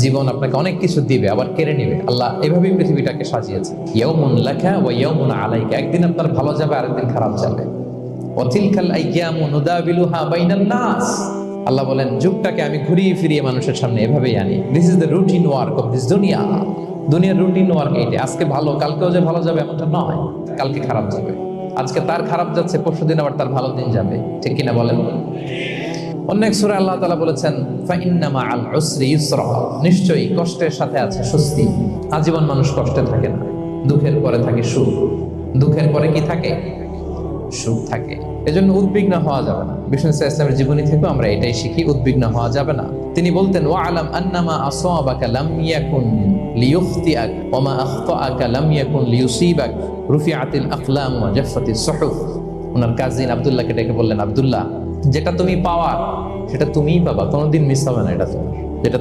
জীবন আপনাকে অনেক কিছু দিবে, আবার কেড়ে নেবে। আল্লাহ এভাবেই পৃথিবীটাকে সাজিয়েছে। ইয়াউমুন লাকা ওয়া ইয়াউমুন আলাইকা, একদিন আপনার ভালো যাবে, আরেকদিন খারাপ যাবে। ওয়া তিলকাল আইয়ামু নুদাবিলুহা বাইনান নাস, আল্লাহ বলেন যুগটাকে আমি ঘুরিয়ে ফিরিয়ে মানুষের সামনে এভাবেই আনি। This is the routine work of this দুনিয়া। দুনিয়ার রুটিন ওয়ার্ক এইটা। আজকে ভালো, কালকেও যে ভালো যাবে এমনটা নয়, কালকে খারাপ যাবে। আজকে তার খারাপ যাচ্ছে, পরশুদিন আবার তার ভালো দিন যাবে, ঠিক কিনা বলেন? অন্য এক সূরায় আল্লাহ তাআলা বলেছেন ফাইন্না মাআল উসরি ইউসরা, নিশ্চয়ই কষ্টের সাথে আছে স্বস্তি। আজীবন মানুষ কষ্টে থাকে না, দুঃখের পরে থাকে সুখ, দুঃখের পরে কি থাকে? সুখ থাকে। এজন্য উদ্বিগ্ন হওয়া যাবে না। বিষ্ণু ইসলামের জীবনী থেকে আমরা এটাই শিখি, উদ্বিগ্ন হওয়া যাবে না। তিনি বলতেন ওয়া আলাম আন্নামা আসাবাকা লাম ইয়াকুন লিয়ুখতিআক ওয়া মা আখতাআকা লাম ইয়াকুন লিয়ুসিবাক রুফিআতিল আকলাম ওয়া জাফফাতিস সুহুফ। ওনার কাজিন আব্দুল্লাহকে ডেকে বললেন, আব্দুল্লাহ, যেটা তুমি পাওয়ার সেটা তুমিই পাবা, কোনোদিন মিস হবে না। এটা তোমার, যেটা